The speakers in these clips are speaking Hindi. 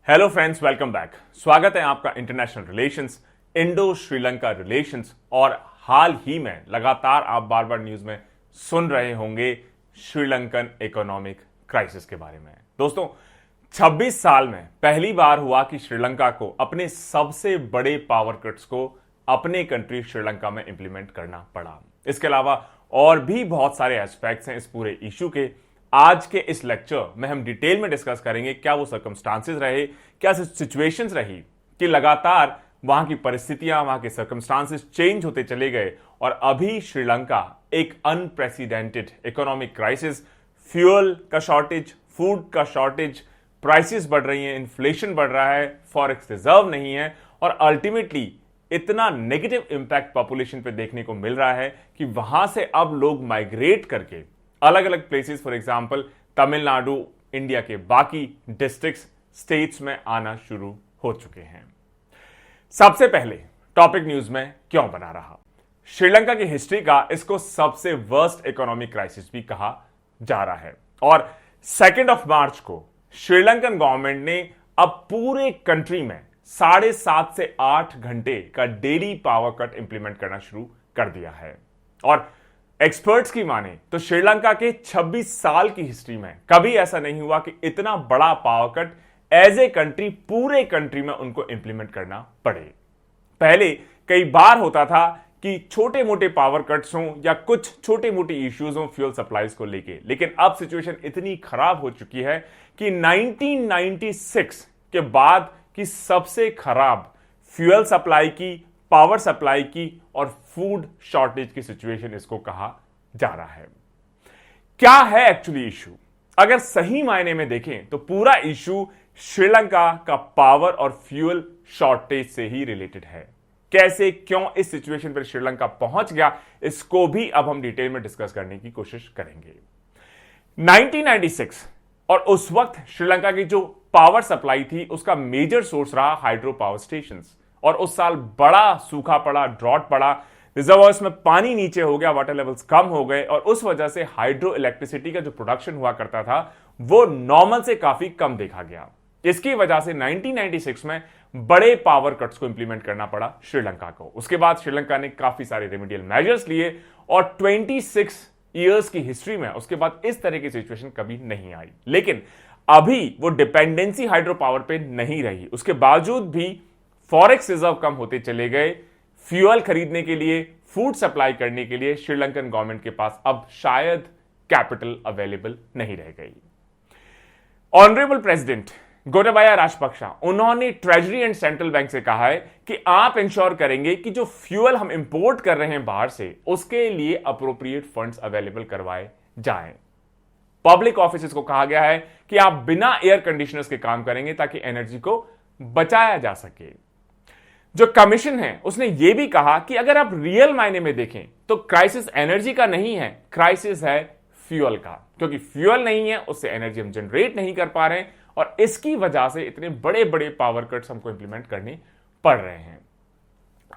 Hello friends, welcome back. स्वागत है आपका international relations, Indo Sri Lanka relations और हाल ही में लगातार आप बार बार न्यूज में सुन रहे होंगे श्रीलंकन इकोनॉमिक क्राइसिस के बारे में। दोस्तों, 26 साल में पहली बार हुआ कि श्रीलंका को अपने सबसे बड़े पावर कट्स को अपने कंट्री श्रीलंका में इंप्लीमेंट करना पड़ा। इसके अलावा और भी बहुत सारे एस्पेक्ट्स हैं इस पूरे इशू के। आज के इस लेक्चर में हम डिटेल में डिस्कस करेंगे क्या वो सर्कमस्टांसेस रहे, क्या सिचुएशंस रही कि लगातार वहां की परिस्थितियां, वहां के सर्कमस्टांसेस चेंज होते चले गए और अभी श्रीलंका एक अनप्रेसिडेंटेड इकोनॉमिक क्राइसिस, फ्यूल का शॉर्टेज, फूड का शॉर्टेज, प्राइसेस बढ़ रही हैं, इन्फ्लेशन बढ़ रहा है, फॉरेक्स रिजर्व नहीं है और अल्टीमेटली इतना नेगेटिव इंपैक्ट पॉपुलेशन पे देखने को मिल रहा है कि वहां से अब लोग माइग्रेट करके अलग अलग places, for example Tamil Nadu, India के बाकी डिस्ट्रिक्ट्स, स्टेट्स में आना शुरू हो चुके हैं। सबसे पहले टॉपिक न्यूज में क्यों बना रहा? श्रीलंका की हिस्ट्री का इसको सबसे वर्स्ट इकोनॉमिक क्राइसिस भी कहा जा रहा है और 2 मार्च को श्रीलंकन गवर्नमेंट ने अब पूरे कंट्री में 7.5 से 8 घंटे का डेली पावर कट इंप्लीमेंट करना शुरू कर दिया है। और एक्सपर्ट्स की माने तो श्रीलंका के 26 साल की हिस्ट्री में कभी ऐसा नहीं हुआ कि इतना बड़ा power cut as a country पूरे कंट्री में उनको इंप्लीमेंट करना पड़े। पहले कई बार होता था कि छोटे मोटे पावर कट्स हों या कुछ छोटे मोटे इश्यूज हों फ्यूल सप्लाईज को लेके, लेकिन अब सिचुएशन इतनी खराब हो चुकी है कि 1996 के बाद की सबसे खराब फ्यूल सप्लाई की, पावर सप्लाई की और फूड शॉर्टेज की सिचुएशन इसको कहा जा रहा है। क्या है एक्चुअली इशू? अगर सही मायने में देखें तो पूरा इशू श्रीलंका का पावर और फ्यूल शॉर्टेज से ही रिलेटेड है। कैसे, क्यों इस सिचुएशन पर श्रीलंका पहुंच गया, इसको भी अब हम डिटेल में डिस्कस करने की कोशिश करेंगे। 1996 और उस वक्त श्रीलंका की जो पावर सप्लाई थी उसका मेजर सोर्स रहा हाइड्रो पावर स्टेशंस और उस साल बड़ा सूखा पड़ा, ड्रॉट पड़ा, रिजर्वॉयर्स में पानी नीचे हो गया, वाटर लेवल्स कम हो गए और उस वजह से हाइड्रो इलेक्ट्रिसिटी का जो प्रोडक्शन हुआ करता था वो नॉर्मल से काफी कम देखा गया। इसकी वजह से 1996 में बड़े पावर कट्स को इंप्लीमेंट करना पड़ा श्रीलंका को। उसके बाद श्रीलंका ने काफी सारे रेमेडियल मेजर्स लिए और 26 ईयर्स की हिस्ट्री में उसके बाद इस तरह की सिचुएशन कभी नहीं आई। लेकिन अभी वो डिपेंडेंसी हाइड्रो पावर पे नहीं रही। उसके बावजूद भी फॉरेक्स रिजर्व कम होते चले गए। फ्यूल खरीदने के लिए, फूड सप्लाई करने के लिए श्रीलंकन गवर्नमेंट के पास अब शायद कैपिटल अवेलेबल नहीं रह गई। ऑनरेबल प्रेसिडेंट गोटाबाया राजपक्षे उन्होंने ट्रेजरी एंड सेंट्रल बैंक से कहा है कि आप इंश्योर करेंगे कि जो फ्यूल हम इंपोर्ट कर रहे हैं बाहर से उसके लिए अप्रोप्रिएट फंड्स अवेलेबल करवाए जाएं। पब्लिक ऑफिसेस को कहा गया है कि आप बिना एयर कंडीशनर्स के काम करेंगे ताकि एनर्जी को बचाया जा सके। जो कमीशन है उसने यह भी कहा कि अगर आप रियल मायने में देखें तो क्राइसिस एनर्जी का नहीं है, क्राइसिस है फ्यूल का, क्योंकि फ्यूल नहीं है उससे एनर्जी हम जनरेट नहीं कर पा रहे हैं और इसकी वजह से इतने बड़े बड़े पावर कट्स हमको इंप्लीमेंट करने पड़ रहे हैं।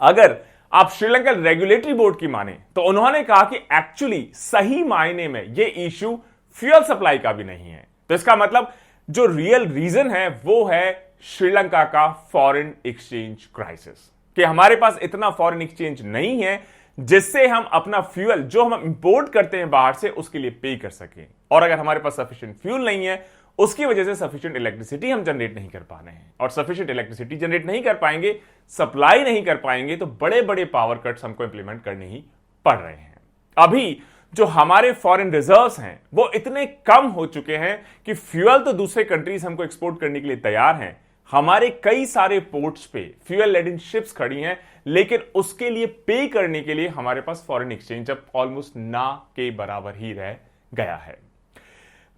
अगर आप श्रीलंका रेगुलेटरी बोर्ड की माने तो उन्होंने कहा कि एक्चुअली सही मायने में यह इशू फ्यूल सप्लाई का भी नहीं है। तो इसका मतलब जो रियल रीजन है वो है श्रीलंका का फॉरेन एक्सचेंज क्राइसिस, कि हमारे पास इतना फॉरेन एक्सचेंज नहीं है जिससे हम अपना फ्यूल जो हम इंपोर्ट करते हैं बाहर से उसके लिए पे कर सकें। और अगर हमारे पास सफिशिएंट फ्यूल नहीं है उसकी वजह से सफिशिएंट इलेक्ट्रिसिटी हम जनरेट नहीं कर पा रहे हैं और सफिशिएंट इलेक्ट्रिसिटी जनरेट नहीं कर पाएंगे, सप्लाई नहीं कर पाएंगे तो बड़े बड़े पावर कट्स हमको इंप्लीमेंट करने ही पड़ रहे हैं। अभी जो हमारे फॉरेन रिजर्व्स हैं वो इतने कम हो चुके हैं कि फ्यूल तो दूसरे कंट्रीज हमको एक्सपोर्ट करने के लिए तैयार हैं। हमारे कई सारे पोर्ट्स पे फ्यूल लेडन शिप्स खड़ी हैं, लेकिन उसके लिए पे करने के लिए हमारे पास फॉरेन एक्सचेंज अब ऑलमोस्ट ना के बराबर ही रह गया है।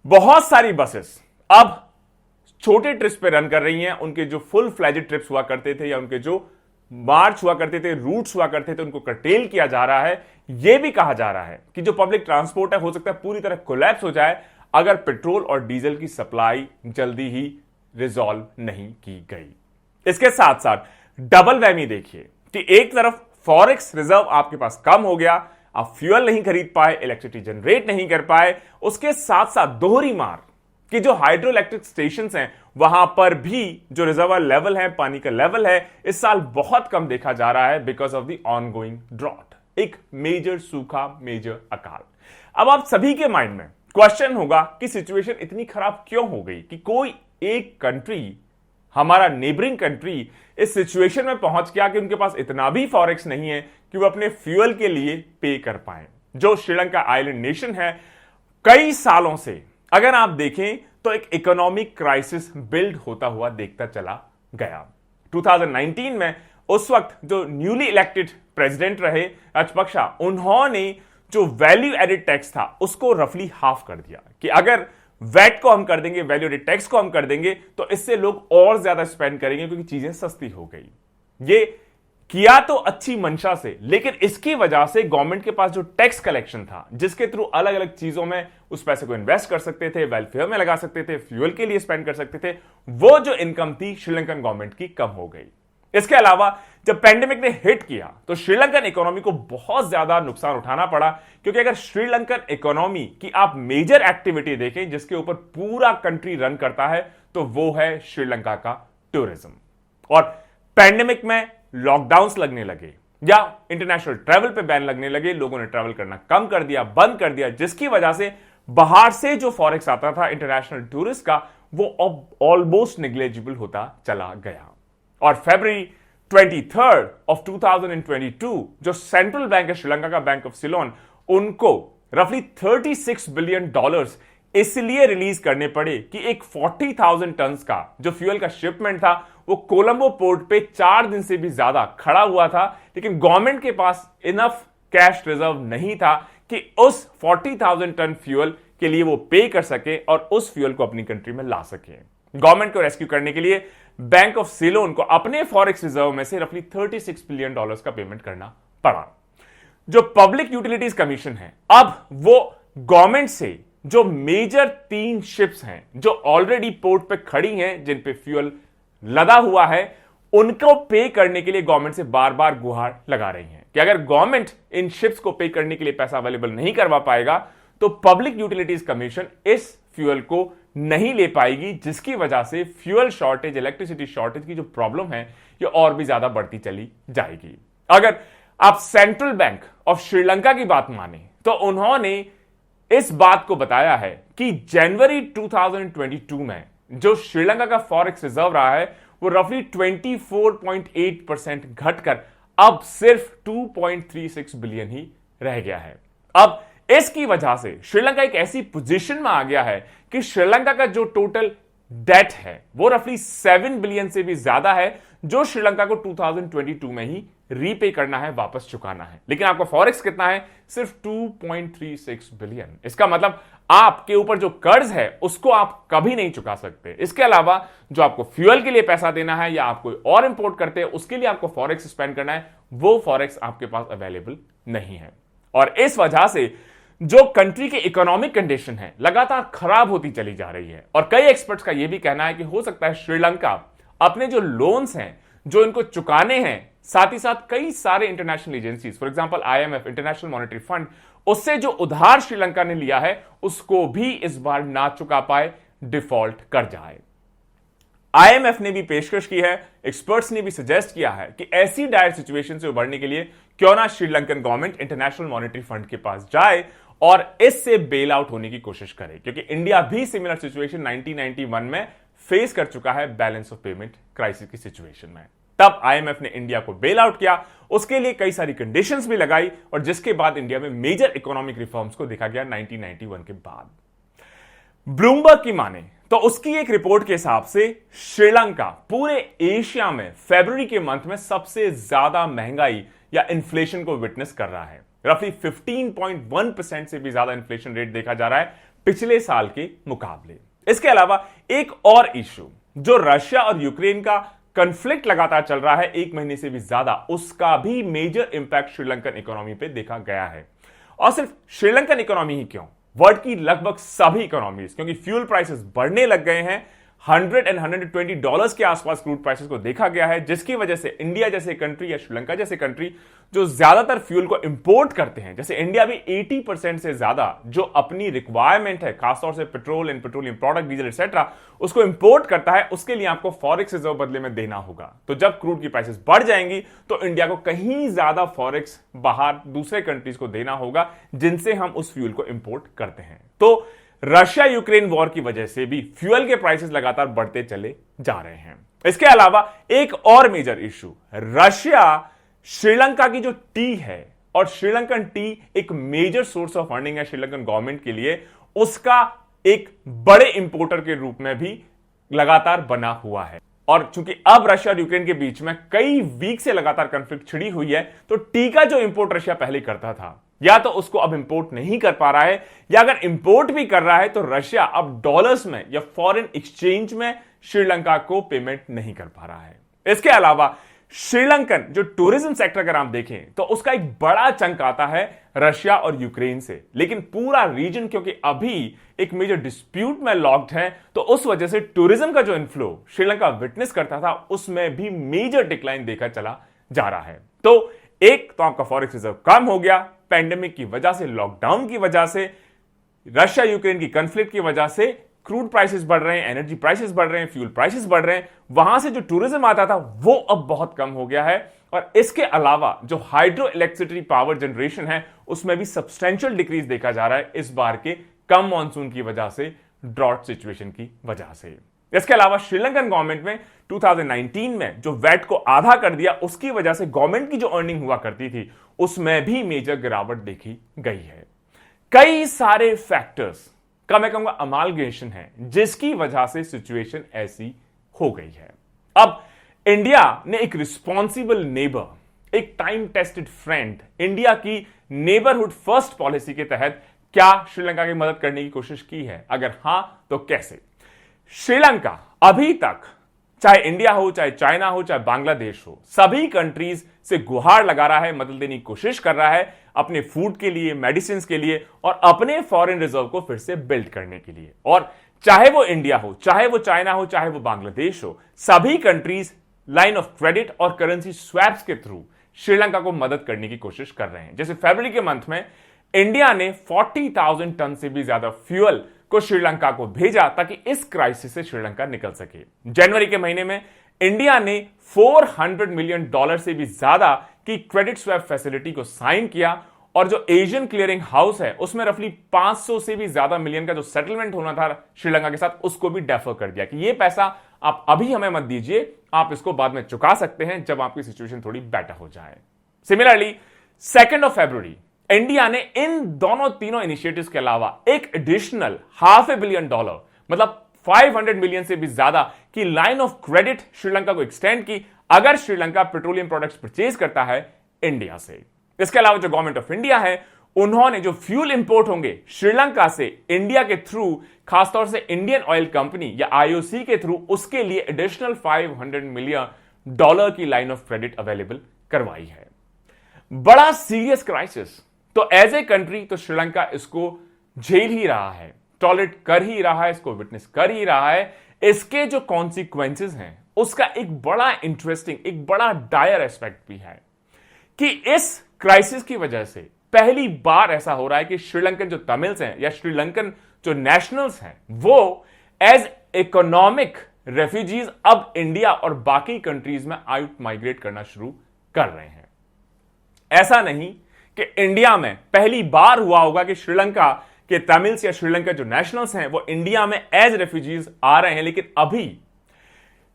बहुत सारी बसेस अब छोटे ट्रिप्स पे रन कर रही हैं। उनके जो फुल फ्लैजेड ट्रिप्स हुआ करते थे या उनके जो मार्च हुआ करते थे, रूट्स हुआ करते थे, उनको कर्टेल किया जा रहा है। यह भी कहा जा रहा है कि जो पब्लिक ट्रांसपोर्ट है हो सकता है पूरी तरह कोलैप्स हो जाए अगर पेट्रोल और डीजल की सप्लाई जल्दी ही रिजॉल्व नहीं की गई। इसके साथ साथ डबल वैमी देखिए कि एक तरफ फॉरेक्स रिजर्व आपके पास कम हो गया, आप फ्यूल नहीं खरीद पाए, इलेक्ट्रिसिटी जनरेट नहीं कर पाए, उसके साथ साथ दोहरी मार कि जो हाइड्रो इलेक्ट्रिक स्टेशन हैं वहां पर भी जो रिजर्वर लेवल है, पानी का लेवल है, इस साल बहुत कम देखा जा रहा है because of the ongoing drought, एक मेजर सूखा, मेजर अकाल। अब आप सभी के माइंड में क्वेश्चन होगा कि सिचुएशन इतनी खराब क्यों हो गई कि कोई एक कंट्री, हमारा नेबरिंग कंट्री, इस सिचुएशन में पहुंच गया कि उनके पास इतना भी फॉरेक्स नहीं है कि वो अपने फ्यूल के लिए पे कर पाए। जो श्रीलंका आइलैंड नेशन है, कई सालों से अगर आप देखें तो एक इकोनॉमिक क्राइसिस बिल्ड होता हुआ देखता चला गया। 2019 में उस वक्त जो न्यूली इलेक्टेड प्रेसिडेंट रहे राजपक्षा, उन्होंने जो वैल्यू एडेड टैक्स था उसको रफली हाफ कर दिया कि अगर वैट को हम कर देंगे, वैल्यू एडेड टैक्स को हम कर देंगे तो इससे लोग और ज्यादा स्पेंड करेंगे क्योंकि चीजें सस्ती हो गई। ये किया तो अच्छी मंशा से, लेकिन इसकी वजह से गवर्नमेंट के पास जो टैक्स कलेक्शन था, जिसके थ्रू अलग अलग चीजों में उस पैसे को इन्वेस्ट कर सकते थे, वेलफेयर में लगा सकते थे, फ्यूल के लिए स्पेंड कर सकते थे, वो जो इनकम थी श्रीलंकन गवर्नमेंट की कम हो गई। इसके अलावा जब पैंडेमिक ने हिट किया तो श्रीलंकन इकोनॉमी को बहुत ज्यादा नुकसान उठाना पड़ा, क्योंकि अगर श्रीलंकन इकोनॉमी की आप मेजर एक्टिविटी देखें जिसके ऊपर पूरा कंट्री रन करता है तो वो है श्रीलंका का टूरिज्म। और पैंडेमिक में लॉकडाउन्स लगने लगे या इंटरनेशनल ट्रैवल पे बैन लगने लगे, लोगों ने ट्रैवल करना कम कर दिया, बंद कर दिया, जिसकी वजह से बाहर से जो फॉरेक्स आता था इंटरनेशनल टूरिस्ट का, वो अब ऑलमोस्ट नेग्लिजिबल होता चला गया। और फरवरी 23 ऑफ 2022 जो सेंट्रल बैंक है श्रीलंका का, बैंक ऑफ सिलोन, उनको रफली $36 बिलियन इसलिए रिलीज करने पड़े कि एक 40,000 टन का जो फ्यूल का शिपमेंट था वो कोलंबो पोर्ट पे 4 दिन से भी ज्यादा खड़ा हुआ था, लेकिन गवर्नमेंट के पास इनफ कैश रिजर्व नहीं था कि उस 40,000 टन फ्यूल के लिए वो पे कर सके और उस फ्यूल को अपनी कंट्री में ला सके। गवर्नमेंट को रेस्क्यू करने के लिए बैंक ऑफ सिलोन को अपने फॉरेक्स रिजर्व में से रफली $36 बिलियन का पेमेंट करना पड़ा। जो पब्लिक यूटिलिटीज कमीशन है, अब वो गवर्नमेंट से जो मेजर 3 शिप्स हैं जो ऑलरेडी पोर्ट पे खड़ी हैं, जिन पे फ्यूल लदा हुआ है, उनको पे करने के लिए गवर्नमेंट से बार बार गुहार लगा रही है कि अगर गवर्नमेंट इन शिप्स को पे करने के लिए पैसा अवेलेबल नहीं करवा पाएगा तो पब्लिक यूटिलिटीज कमीशन इस फ्यूल को नहीं ले पाएगी, जिसकी वजह से फ्यूल शॉर्टेज, इलेक्ट्रिसिटी शॉर्टेज की जो प्रॉब्लम है ये और भी ज्यादा बढ़ती चली जाएगी। अगर आप सेंट्रल बैंक ऑफ श्रीलंका की बात माने तो उन्होंने इस बात को बताया है कि जनवरी 2022 में जो श्रीलंका का फॉरेक्स रिजर्व रहा है वो रफली 24.8% घटकर अब सिर्फ 2.36 बिलियन ही रह गया है। अब इसकी वजह से श्रीलंका एक ऐसी पोजीशन में आ गया है कि श्रीलंका का जो टोटल डेट है वो रफली 7 बिलियन से भी ज्यादा है, जो श्रीलंका को 2022 में ही रीपे करना है, वापस चुकाना है। लेकिन आपका फॉरेक्स कितना है? सिर्फ 2.36 बिलियन। इसका मतलब आपके ऊपर जो कर्ज है उसको आप कभी नहीं चुका सकते। इसके अलावा जो आपको फ्यूल के लिए पैसा देना है या आप कोई और इंपोर्ट करते हैं उसके लिए आपको फॉरेक्स स्पेंड करना है, वो फॉरेक्स आपके पास अवेलेबल नहीं है। और इस वजह से जो कंट्री की इकोनॉमिक कंडीशन है लगातार खराब होती चली जा रही है। और कई एक्सपर्ट्स का यह भी कहना है कि हो सकता है श्रीलंका अपने जो लोन्स हैं जो इनको चुकाने हैं, साथ ही साथ कई सारे international agencies, for example IMF, international monetary fund, उससे जो उधार श्रीलंका ने लिया है उसको भी इस बार ना चुका पाए, डिफॉल्ट कर जाए। IMF ने भी पेशकश की है, एक्सपर्ट्स ने भी सजेस्ट किया है कि ऐसी डायर सिचुएशन से उभरने के लिए क्यों ना Sri Lankan government international monetary fund के पास जाए और इससे बेल आउट होने की कोशिश करे, क्योंकि इंडिया भी सिमिलर सिचुएशन 1991 में फेस कर चुका है बैलेंस ऑफ पेमेंट क्राइसिस की सिचुएशन में। तब IMF ने इंडिया को बेल आउट किया, उसके लिए कई सारी कंडीशंस भी लगाई और जिसके बाद इंडिया में मेजर इकोनॉमिक रिफॉर्म्स को देखा गया 1991 के बाद। ब्लूमबर्ग की माने तो उसकी एक रिपोर्ट के हिसाब से श्रीलंका पूरे एशिया में फरवरी के मंथ में सबसे ज्यादा महंगाई या इन्फ्लेशन को विटनेस कर रहा है। रफली 15.1% से भी ज्यादा इन्फ्लेशन रेट देखा जा रहा है पिछले साल के मुकाबले। इसके अलावा एक और इश्यू, जो रशिया और यूक्रेन का कॉन्फ्लिक्ट लगातार चल रहा है 1 महीने से भी ज्यादा, उसका भी मेजर इंपैक्ट श्रीलंकन इकोनॉमी पे देखा गया है। और सिर्फ श्रीलंकन इकोनॉमी ही क्यों, वर्ल्ड की लगभग सभी इकोनॉमीज, क्योंकि फ्यूल प्राइसेस बढ़ने लग गए हैं, 100 एंड $120 के आसपास क्रूड प्राइसेस को देखा गया है, जिसकी वजह से इंडिया जैसे कंट्री या श्रीलंका जैसे कंट्री जो ज्यादातर फ्यूल को इंपोर्ट करते हैं, जैसे इंडिया भी 80% से ज्यादा जो अपनी रिक्वायरमेंट है, खासतौर से petrol and petroleum product, diesel etcetera, उसको इंपोर्ट करता है, उसके लिए आपको फॉरेक्स रिजर्व बदले में देना होगा। तो जब क्रूड की प्राइसेस बढ़ जाएंगी तो इंडिया को कहीं ज्यादा फॉरेक्स बाहर दूसरे कंट्रीज को देना होगा जिनसे हम उस फ्यूल को इंपोर्ट करते हैं। तो रशिया यूक्रेन वॉर की वजह से भी फ्यूल के प्राइसेस लगातार बढ़ते चले जा रहे हैं। इसके अलावा एक और मेजर इशू, रशिया श्रीलंका की जो टी है, और श्रीलंकन टी एक मेजर सोर्स ऑफ अर्निंग है श्रीलंकन गवर्नमेंट के लिए, उसका एक बड़े इंपोर्टर के रूप में भी लगातार बना हुआ है। और चूंकि अब रशिया और यूक्रेन के बीच में कई वीक से लगातार कॉन्फ्लिक्ट छिड़ी हुई है, तो टी का जो इंपोर्ट रशिया पहले करता था, या तो उसको अब इंपोर्ट नहीं कर पा रहा है, या अगर इंपोर्ट भी कर रहा है तो रशिया अब डॉलर्स में या फॉरेन एक्सचेंज में श्रीलंका को पेमेंट नहीं कर पा रहा है। इसके अलावा श्रीलंकन जो टूरिज्म सेक्टर अगर आप देखें तो उसका एक बड़ा चंक आता है रशिया और यूक्रेन से, लेकिन पूरा रीजन क्योंकि अभी एक मेजर डिस्प्यूट में लॉक्ड है, तो उस वजह से टूरिज्म का जो इनफ्लो श्रीलंका विटनेस करता था उसमें भी मेजर डिक्लाइन देखा चला जा रहा है। तो एक तो आपका फॉरेक्स रिजर्व कम हो गया पैंडेमिक की वजह से, लॉकडाउन की वजह से, रशिया यूक्रेन की कॉन्फ्लिक्ट की वजह से क्रूड प्राइसेस बढ़ रहे हैं, एनर्जी प्राइसेस बढ़ रहे हैं, फ्यूल प्राइसेस बढ़ रहे हैं, वहां से जो टूरिज्म आता था वो अब बहुत कम हो गया है। और इसके अलावा जो हाइड्रो इलेक्ट्रिसिटी पावर जनरेशन है उसमें भी सब्सटेंशियल डिक्रीज देखा जा रहा है इस बार के कम मॉनसून की वजह से, ड्रॉट सिचुएशन की वजह से। इसके अलावा श्रीलंकन गवर्नमेंट में 2019 में जो वैट को आधा कर दिया, उसकी वजह से गवर्नमेंट की जो अर्निंग हुआ करती थी उसमें भी मेजर गिरावट देखी गई है। कई सारे फैक्टर्स का मैं कहूंगा अमालगेशन है जिसकी वजह से सिचुएशन ऐसी हो गई है। अब इंडिया ने एक रिस्पॉन्सिबल नेबर, एक टाइम टेस्टेड फ्रेंड, इंडिया की नेबरहुड फर्स्ट पॉलिसी के तहत क्या श्रीलंका की मदद करने की कोशिश की है? अगर हां तो कैसे? श्रीलंका अभी तक चाहे इंडिया हो, चाहे चाइना हो, चाहे बांग्लादेश हो, सभी कंट्रीज से गुहार लगा रहा है, मदद देने की कोशिश कर रहा है अपने फूड के लिए, मेडिसिन के लिए और अपने फॉरेन रिजर्व को फिर से बिल्ड करने के लिए। और चाहे वो इंडिया हो, चाहे वो चाइना हो, चाहे वो बांग्लादेश हो, सभी कंट्रीज लाइन ऑफ क्रेडिट और करेंसी स्वैप्स के थ्रू श्रीलंका को मदद करने की कोशिश कर रहे हैं। जैसे फरवरी के मंथ में इंडिया ने 40,000 टन से भी ज्यादा फ्यूल को श्रीलंका को भेजा ताकि इस क्राइसिस से श्रीलंका निकल सके। जनवरी के महीने में इंडिया ने $400 मिलियन से भी ज्यादा की क्रेडिट स्वैप फैसिलिटी को साइन किया, और जो एशियन क्लियरिंग हाउस है उसमें रफली 500 से भी ज्यादा मिलियन का जो सेटलमेंट होना था श्रीलंका के साथ, उसको भी डेफर कर दिया कि ये पैसा आप अभी हमें मत दीजिए, आप इसको बाद में चुका सकते हैं जब आपकी सिचुएशन थोड़ी बेटर हो जाए। सिमिलरली 2 फरवरी इंडिया ने इन तीनों इनिशिएटिव्स के अलावा एक एडिशनल $500 मिलियन मतलब 500 मिलियन से भी ज्यादा की लाइन ऑफ क्रेडिट श्रीलंका को एक्सटेंड की अगर श्रीलंका पेट्रोलियम प्रोडक्ट्स परचेज करता है इंडिया से। इसके अलावा जो गवर्नमेंट ऑफ इंडिया है उन्होंने जो फ्यूल इंपोर्ट होंगे श्रीलंका से इंडिया के थ्रू, खासतौर से इंडियन ऑयल कंपनी या आईओसी के थ्रू, उसके लिए एडिशनल $500 मिलियन की लाइन ऑफ क्रेडिट अवेलेबल करवाई है। बड़ा सीरियस क्राइसिस, तो एज ए कंट्री तो श्रीलंका इसको झेल ही रहा है, टॉलरेट कर ही रहा है, इसको विटनेस कर ही रहा है। इसके जो कॉन्सिक्वेंसेस हैं उसका एक बड़ा इंटरेस्टिंग, एक बड़ा डायर एस्पेक्ट भी है कि इस क्राइसिस की वजह से पहली बार ऐसा हो रहा है कि श्रीलंकन जो तमिल्स हैं या श्रीलंकन जो नेशनल्स हैं वो एज इकोनॉमिक रेफ्यूजीज अब इंडिया और बाकी कंट्रीज में आउट माइग्रेट करना शुरू कर रहे हैं। ऐसा नहीं कि इंडिया में पहली बार हुआ होगा कि श्रीलंका के तमिल्स या श्रीलंका जो नेशनल्स हैं वो इंडिया में एज रेफ्यूजीज आ रहे हैं, लेकिन अभी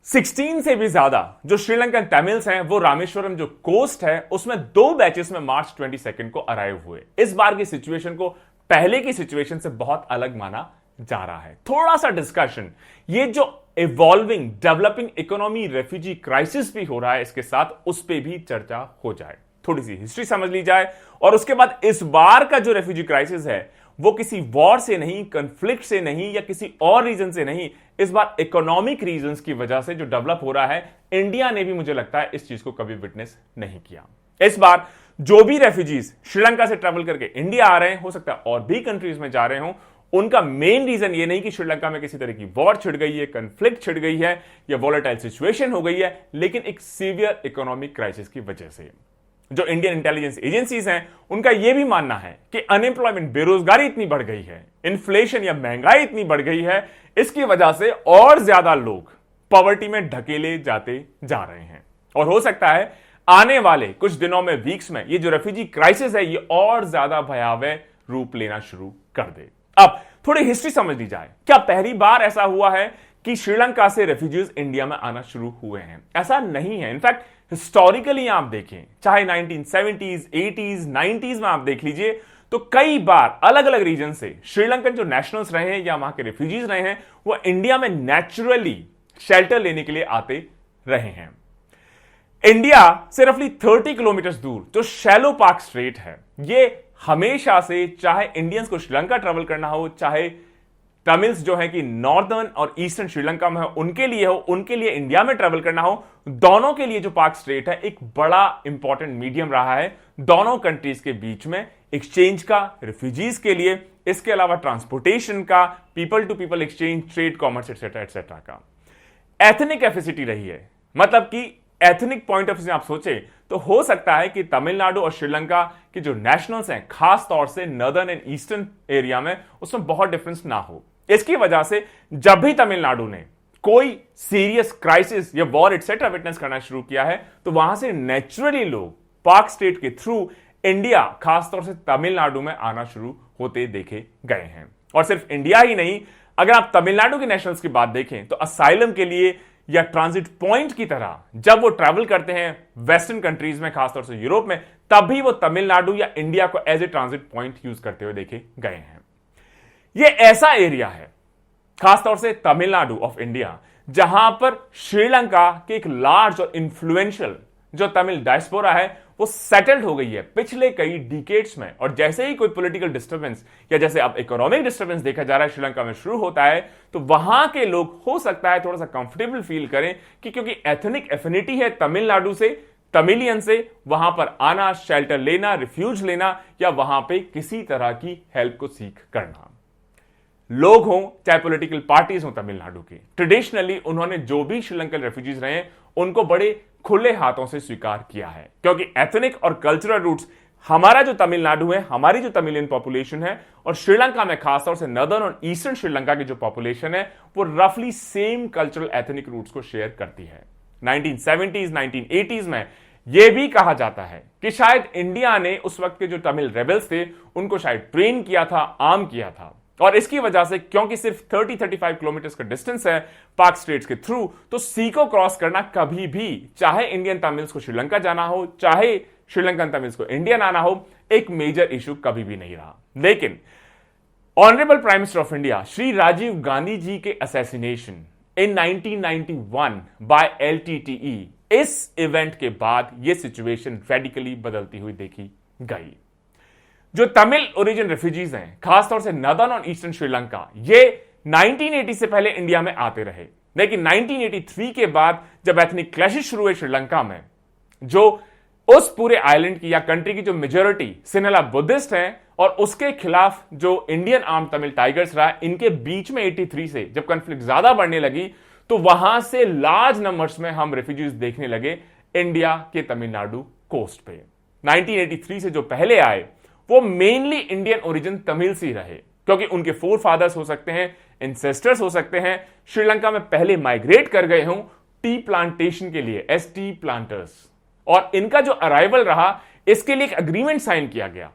16 से भी ज्यादा जो श्रीलंकन तमिल्स हैं वो रामेश्वरम जो कोस्ट है उसमें 2 बैचेस में मार्च 22 को अराइव हुए। इस बार की सिचुएशन को पहले की सिचुएशन से बहुत अलग माना जा रहा है। थोड़ा सा डिस्कशन, ये जो evolving developing economy refugee crisis भी हो रहा है इसके साथ, उस पर भी चर्चा हो जाए, थोड़ी सी हिस्ट्री समझ ली जाए, और उसके बाद इस बार का जो रेफ्यूजी क्राइसिस है वो किसी वॉर से नहीं, कन्फ्लिक्ट से नहीं या किसी और रीजन से नहीं, इस बार इकोनॉमिक रीजंस की वजह से जो डेवलप हो रहा है, इंडिया ने भी मुझे लगता है इस चीज को कभी विटनेस नहीं किया। इस बार जो भी रेफ्यूजीज श्रीलंका से ट्रैवल करके इंडिया आ रहे हैं, हो सकता है और भी कंट्रीज में जा रहे हों, उनका मेन रीजन ये नहीं कि श्रीलंका में किसी तरह की वॉर छिड़ गई है, कन्फ्लिक्ट छिड़ गई है या वॉलेटाइल सिचुएशन हो गई है, लेकिन एक सीवियर इकोनॉमिक क्राइसिस की वजह से। जो इंडियन इंटेलिजेंस एजेंसीज हैं उनका यह भी मानना है कि अनएम्प्लॉयमेंट, बेरोजगारी इतनी बढ़ गई है, इन्फ्लेशन या महंगाई इतनी बढ़ गई है, इसकी वजह से और ज्यादा लोग पॉवर्टी में ढकेले जाते जा रहे हैं। और हो सकता है आने वाले कुछ दिनों में, वीक्स में, ये जो रेफ्यूजी क्राइसिस है ये और ज्यादा भयावह रूप लेना शुरू कर दे। अब थोड़ी हिस्ट्री समझ ली जाए। क्या पहली बार ऐसा हुआ है कि श्रीलंका से रेफ्यूजीज इंडिया में आना शुरू हुए हैं? ऐसा नहीं है। इनफैक्ट हिस्टोरिकली आप देखें, चाहे 1970s, 80s, 90s में आप देख लीजिए, तो कई बार अलग अलग रीजन से श्रीलंकन जो नेशनल्स रहे हैं या वहां के रेफ्यूजीज रहे हैं वो इंडिया में नेचुरली शेल्टर लेने के लिए आते रहे हैं। इंडिया से रफली 30 किलोमीटर दूर जो शैलो पार्क स्ट्रेट है, ये हमेशा से, चाहे इंडियंस को श्रीलंका ट्रेवल करना हो, चाहे तमिल्स जो है कि नॉर्दर्न और ईस्टर्न श्रीलंका में हो उनके लिए हो, उनके लिए इंडिया में ट्रेवल करना हो, दोनों के लिए जो पार्क स्ट्रेट है एक बड़ा इंपॉर्टेंट मीडियम रहा है दोनों कंट्रीज के बीच में एक्सचेंज का, रेफ्यूजीज के लिए, इसके अलावा ट्रांसपोर्टेशन का, people to people exchange, trade, commerce etcetera etcetera का। एथनिक एफिसिटी रही है, मतलब कि एथनिक पॉइंट ऑफ व्यू से आप सोचे तो हो सकता है कि तमिलनाडु और श्रीलंका के जो नेशनल्स हैं, खास तौर से नॉर्दर्न एंड ईस्टर्न एरिया में, उसमें बहुत डिफरेंस ना हो। इसकी वजह से जब भी तमिलनाडु ने कोई सीरियस क्राइसिस या वॉर एटसेट्रा विटनेस करना शुरू किया है तो वहां से नेचुरली लोग पार्क स्टेट के थ्रू इंडिया, खासतौर से तमिलनाडु में आना शुरू होते देखे गए हैं। और सिर्फ इंडिया ही नहीं, अगर आप तमिलनाडु के नेशनल्स की बात देखें तो असाइलम के लिए या ट्रांजिट पॉइंट की तरह जब वो ट्रैवल करते हैं वेस्टर्न कंट्रीज में, खासतौर से यूरोप में, तभी वो तमिलनाडु या इंडिया को as a transit point use करते हुए देखे गए हैं। ये ऐसा एरिया है, खासतौर से तमिलनाडु ऑफ इंडिया, जहां पर श्रीलंका के एक लार्ज और इन्फ्लुएंशियल जो तमिल डायस्पोरा है वो सेटल्ड हो गई है पिछले कई डिकेड्स में। और जैसे ही कोई पॉलिटिकल डिस्टर्बेंस या जैसे अब इकोनॉमिक डिस्टर्बेंस देखा जा रहा है श्रीलंका में शुरू होता है, तो वहां के लोग हो सकता है थोड़ा सा कंफर्टेबल फील करें कि क्योंकि एथनिक एफिनिटी है तमिलनाडु से, तमिलियन से, वहां पर आना, शेल्टर लेना, रिफ्यूज लेना या वहां पे किसी तरह की हेल्प को सीख करना। लोग हों चाहे पॉलिटिकल पार्टीज हों तमिलनाडु की, ट्रेडिशनली उन्होंने जो भी श्रीलंकन रेफ्यूजीज रहे हैं उनको बड़े खुले हाथों से स्वीकार किया है, क्योंकि एथनिक और कल्चरल रूट्स, हमारा जो तमिलनाडु है, हमारी जो तमिलियन पॉपुलेशन है, और श्रीलंका में खासतौर से नॉर्दर्न और ईस्टर्न श्रीलंका की जो पॉपुलेशन है वो रफली सेम कल्चरल एथनिक रूट्स को शेयर करती है। 1970s, 1980s में यह भी कहा जाता है कि शायद इंडिया ने उस वक्त के जो तमिल रेबल्स थे उनको शायद ट्रेन किया था, आर्म किया था, और इसकी वजह से क्योंकि सिर्फ 30-35 किलोमीटर का डिस्टेंस है पार्क स्ट्रेट्स के थ्रू, तो सी को क्रॉस करना कभी भी, चाहे इंडियन तमिल्स को श्रीलंका जाना हो, चाहे श्रीलंकन तमिल्स को इंडियन आना हो, एक मेजर इशू कभी भी नहीं रहा। लेकिन honourable prime minister of India Shri Rajiv Gandhi ji के असैसिनेशन इन 1991 बाय LTTE, इस इवेंट के बाद यह सिचुएशन रेडिकली बदलती हुई देखी गई। जो तमिल ओरिजिन रेफ्यूजीज हैं, खासतौर से नॉर्दर्न और ईस्टर्न श्रीलंका, ये 1980 से पहले इंडिया में आते रहे, लेकिन 1983 के बाद जब एथनिक क्लैशेस शुरू हुए श्रीलंका में, जो उस पूरे आइलैंड की या कंट्री की जो मेजॉरिटी सिनेला बुद्धिस्ट हैं और उसके खिलाफ जो इंडियन आर्म तमिल टाइगर्स रहा, इनके बीच में 83 से जब कॉन्फ्लिक्ट ज्यादा बढ़ने लगी तो वहां से लार्ज नंबर्स में हम रेफ्यूजीज देखने लगे इंडिया के तमिलनाडु कोस्ट पे। 1983 से जो पहले आए वो मेनली इंडियन ओरिजिन तमिल्स ही रहे, क्योंकि उनके फोर फादर्स हो सकते हैं, इंसेस्टर्स हो सकते हैं, श्रीलंका में पहले माइग्रेट कर गए हों टी प्लांटेशन के लिए, ST प्लांटर्स, और इनका जो अराइवल रहा इसके लिए एक अग्रीमेंट साइन किया गया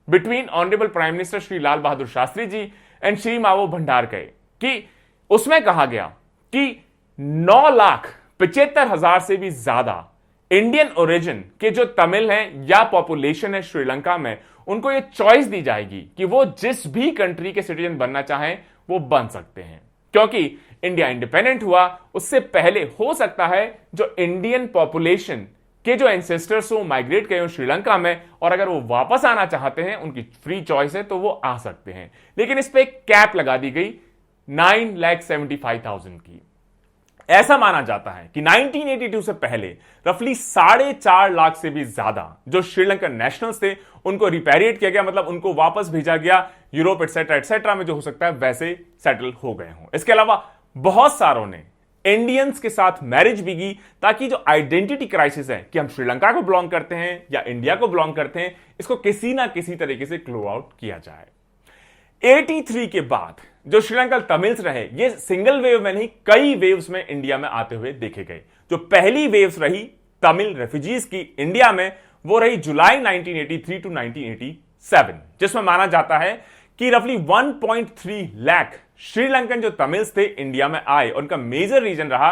between honourable prime minister Shri Lal Bahadur Shastri ji and Shri Mavo Bhandarkar, कि उसमें कहा गया कि 9,75,000 से भी ज्यादा इंडियन ओरिजिन के जो तमिल हैं या पॉपुलेशन है श्रीलंका में, उनको यह चॉइस दी जाएगी कि वो जिस भी कंट्री के सिटीजन बनना चाहें वो बन सकते हैं। क्योंकि इंडिया इंडिपेंडेंट हुआ उससे पहले हो सकता है जो इंडियन पॉपुलेशन के जो एंसेस्टर्स हो माइग्रेट गए हो श्रीलंका में, और अगर वो वापस आना चाहते हैं, उनकी फ्री चॉइस है, तो वो आ सकते हैं। लेकिन इस पे एक कैप लगा दी गई 9,75,000 की। ऐसा माना जाता है कि 1982 से पहले रफली 4.5 लाख से भी ज्यादा जो श्रीलंकन नेशनल्स थे उनको रिपेरिएट किया गया, मतलब उनको वापस भेजा गया यूरोप एटसेट्रा एटसेट्रा में, जो हो सकता है वैसे सेटल हो गए हों। इसके अलावा बहुत सारों ने इंडियंस के साथ मैरिज भी की, ताकि जो आइडेंटिटी क्राइसिस है कि हम श्रीलंका को बिलोंग करते हैं या इंडिया को बिलोंग करते हैं, इसको किसी ना किसी तरीके से क्लो आउट किया जाए। 83 के बाद जो श्रीलंकन तमिल्स रहे, ये सिंगल वेव में नहीं कई वेव्स में इंडिया में आते हुए देखे गए। जो पहली वेव्स रही तमिल रेफ्यूजीज की इंडिया में, वो रही जुलाई 1983 टू 1987, जिसमें माना जाता है कि रफली 1.3 लाख श्रीलंकन जो तमिल्स थे इंडिया में आए। उनका मेजर रीजन रहा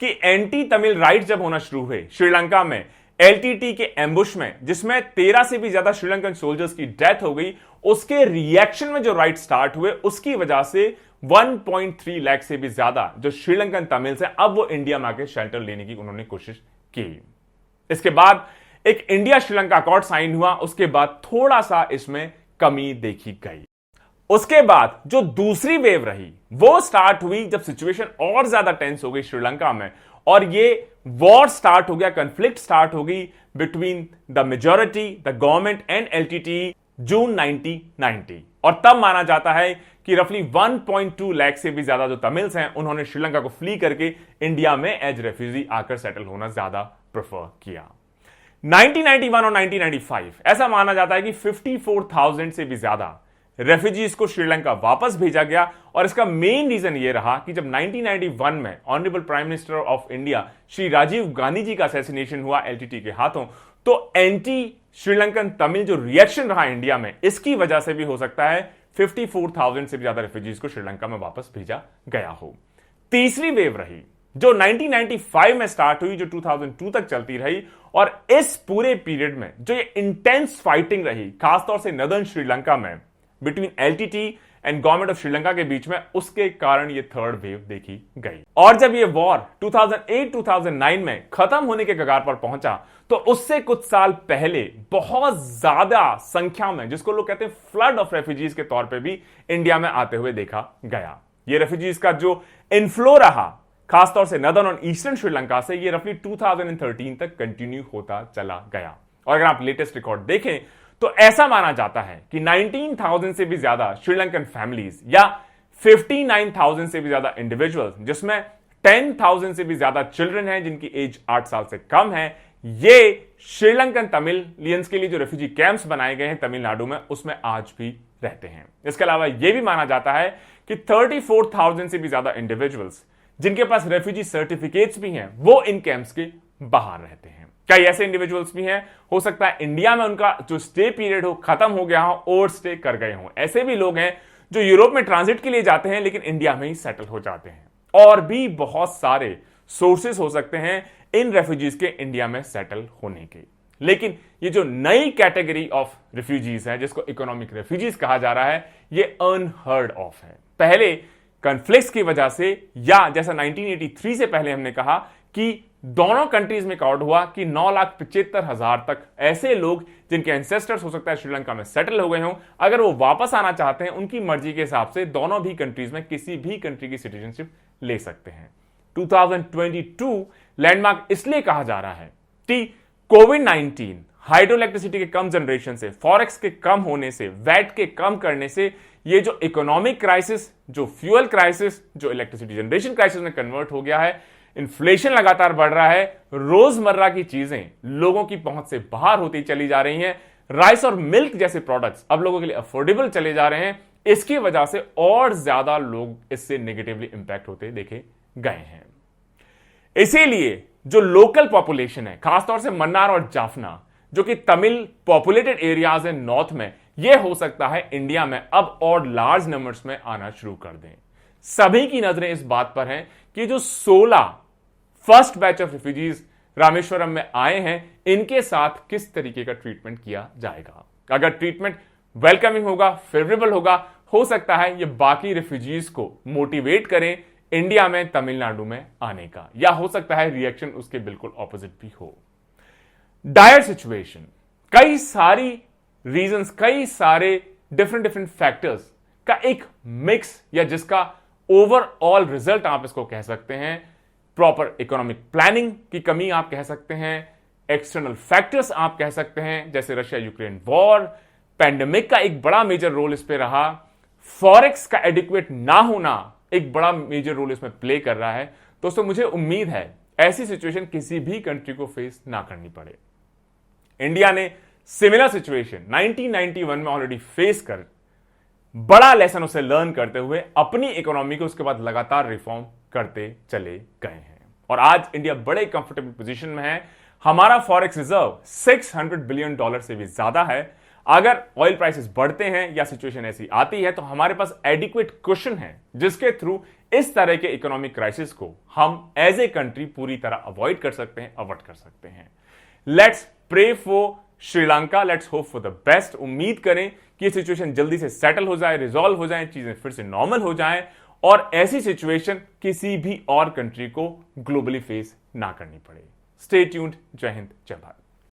कि एंटी तमिल राइट जब होना शुरू हुए श्रीलंका में एलटीटी के एम्बुश में, जिसमें 13 से भी ज्यादा श्रीलंकन सोल्जर्स की डेथ हो गई, उसके रिएक्शन में जो राइट स्टार्ट हुए, उसकी वजह से 1.3 लाख से भी ज्यादा जो श्रीलंकन तमिल्स हैं, अब वो इंडिया में आके शेल्टर लेने की उन्होंने कोशिश की। इसके बाद एक इंडिया श्रीलंका अकॉर्ड साइन हुआ, उसके बाद थोड़ा सा इसमें कमी देखी गई। उसके बाद जो दूसरी वेव रही वो स्टार्ट हुई जब सिचुएशन और ज्यादा टेंस हो गई श्रीलंका में, और ये वॉर स्टार्ट हो गया, कॉन्फ्लिक्ट स्टार्ट हो गई between the majority, the government and LTTE, June 1990। और तब माना जाता है कि रफली 1.2 लाख से भी ज्यादा जो तमिल्स हैं उन्होंने श्रीलंका को फ्ली करके इंडिया में एज रेफ्यूजी आकर सेटल होना ज्यादा प्रेफर किया। 1991 और 1995 ऐसा माना जाता है कि 54,000 से भी ज्यादा रेफ्यूजीज को श्रीलंका वापस भेजा गया, और इसका मेन रीजन यह रहा कि जब 1991 में honourable prime minister of India Shri Rajiv Gandhi ji का असैसिनेशन हुआ एलटीटी के हाथों, तो एंटी श्रीलंकन तमिल जो रिएक्शन रहा इंडिया में, इसकी वजह से भी हो सकता है 54,000 से भी ज्यादा रेफ्यूजीज को श्रीलंका में वापस भेजा गया हो। तीसरी वेव रही जो 1995 में स्टार्ट हुई, जो 2002 तक चलती रही, और इस पूरे पीरियड में जो ये इंटेंस फाइटिंग रही खासतौर से नदर्न श्रीलंका में between LTT and government of Sri Lanka के बीच में, उसके कारण ये थर्ड वेव देखी गई। और जब ये वॉर 2008-2009 में खत्म होने के कगार पर पहुंचा, तो उससे कुछ साल पहले बहुत ज्यादा संख्या में, जिसको लोग कहते हैं फ्लड ऑफ रेफ्यूजीज के तौर पे भी इंडिया में आते हुए देखा गया। ये रेफ्यूजीज का जो इनफ्लो रहा खासतौर से नदर्न और ईस्टर्न श्रीलंका से, ये रफली 2013 तक कंटिन्यू होता चला गया। और अगर आप लेटेस्ट रिकॉर्ड देखें तो ऐसा माना जाता है कि 19,000 से भी ज्यादा श्रीलंकन फैमिलीज या 59,000 से भी ज्यादा इंडिविजुअल्स, जिसमें 10,000 से भी ज्यादा चिल्ड्रन हैं जिनकी एज 8 साल से कम है, ये श्रीलंकन तमिलियंस के लिए जो रेफ्यूजी कैंप्स बनाए गए हैं तमिलनाडु में, उसमें आज भी रहते हैं। इसके अलावा यह भी माना जाता है कि 34,000 से भी ज्यादा इंडिविजुअल्स जिनके पास रेफ्यूजी सर्टिफिकेट्स भी हैं, वो इन कैंप्स के बाहर रहते हैं। कई ऐसे इंडिविजुअल्स भी हैं, हो सकता है इंडिया में उनका जो स्टे पीरियड हो खत्म हो गया हो, ओवर स्टे कर गए हों। ऐसे भी लोग हैं जो यूरोप में ट्रांजिट के लिए जाते हैं लेकिन इंडिया में ही सेटल हो जाते हैं। और भी बहुत सारे सोर्सेस हो सकते हैं इन रेफ्यूजीज के इंडिया में सेटल होने के। लेकिन ये जो नई कैटेगरी ऑफ रेफ्यूजीज है, जिसको इकोनॉमिक रेफ्यूजीज कहा जा रहा है, ये अनहर्ड ऑफ है। पहले कॉन्फ्लिक्ट्स की वजह से, या जैसा 1983 से पहले हमने कहा कि दोनों कंट्रीज में काउंट हुआ कि 9,75,000 तक ऐसे लोग जिनके एंसेस्टर्स हो सकता है श्रीलंका में सेटल हो गए हों, अगर वो वापस आना चाहते हैं उनकी मर्जी के हिसाब से दोनों भी कंट्रीज में किसी भी कंट्री की सिटीजनशिप ले सकते हैं। 2022 लैंडमार्क इसलिए कहा जा रहा है कि कोविड-19, हाइड्रो इलेक्ट्रिसिटी के कम जनरेशन से, फॉरेक्स के कम होने से, वैट के कम करने से, ये जो इकोनॉमिक क्राइसिस, जो फ्यूल क्राइसिस, जो इलेक्ट्रिसिटी जनरेशन क्राइसिस में कन्वर्ट हो गया है, इन्फ्लेशन लगातार बढ़ रहा है, रोजमर्रा की चीजें लोगों की पहुंच से बाहर होती चली जा रही हैं, राइस और मिल्क जैसे प्रोडक्ट्स अब लोगों के लिए अफोर्डेबल चले जा रहे हैं, इसकी वजह से और ज्यादा लोग इससे नेगेटिवली इंपैक्ट होते देखे गए हैं। इसीलिए जो लोकल पॉपुलेशन है, खासतौर से मन्नार और जाफना, जो कि तमिल पॉपुलेटेड एरियाज है नॉर्थ में, यह हो सकता है इंडिया में अब और लार्ज नंबर्स में आना शुरू कर दें। सभी की नजरें इस बात पर हैं कि जो 16 first batch of refugees Rameswaram में आए हैं, इनके साथ किस तरीके का ट्रीटमेंट किया जाएगा। अगर ट्रीटमेंट वेलकमिंग होगा, फेवरेबल होगा, हो सकता है ये बाकी रेफ्यूजीज को मोटिवेट करें इंडिया में, तमिलनाडु में आने का, या हो सकता है रिएक्शन उसके बिल्कुल ऑपोजिट भी हो। डायर सिचुएशन, कई सारी रीजंस, कई सारे डिफरेंट फैक्टर्स का एक मिक्स, या जिसका ओवरऑल रिजल्ट आप इसको कह सकते हैं, प्रॉपर इकोनॉमिक प्लानिंग की कमी आप कह सकते हैं, एक्सटर्नल फैक्टर्स आप कह सकते हैं, जैसे रशिया यूक्रेन वॉर, पैंडेमिक का एक बड़ा मेजर रोल इस पे रहा, फॉरेक्स का एडिक्वेट ना होना एक बड़ा मेजर रोल इसमें प्ले कर रहा है। दोस्तों मुझे उम्मीद है ऐसी सिचुएशन किसी भी कंट्री को फेस ना करनी पड़े। इंडिया ने सिमिलर सिचुएशन 1991 में ऑलरेडी फेस कर बड़ा लेसन उसे लर्न करते हुए अपनी इकोनॉमी को उसके बाद लगातार रिफॉर्म करते चले गए हैं और आज इंडिया बड़े कंफर्टेबल पोजीशन में है। हमारा फॉरेक्स रिजर्व $600 बिलियन से भी ज्यादा है। अगर ऑयल प्राइसेस बढ़ते हैं या सिचुएशन ऐसी आती है तो हमारे पास एडिक्वेट क्वेश्चन है जिसके थ्रू इस तरह के इकोनॉमिक क्राइसिस को हम एज ए कंट्री पूरी तरह अवॉइड कर सकते हैं, अवॉइड कर सकते हैं। Let's pray for Sri Lanka, let's hope for the best. उम्मीद करें कि सिचुएशन जल्दी से सेटल हो जाए, रिजॉल्व हो जाए, चीजें फिर से नॉर्मल हो जाए और ऐसी सिचुएशन किसी भी और कंट्री को ग्लोबली फेस ना करनी पड़े। Stay tuned. जय हिंद, जय भारत।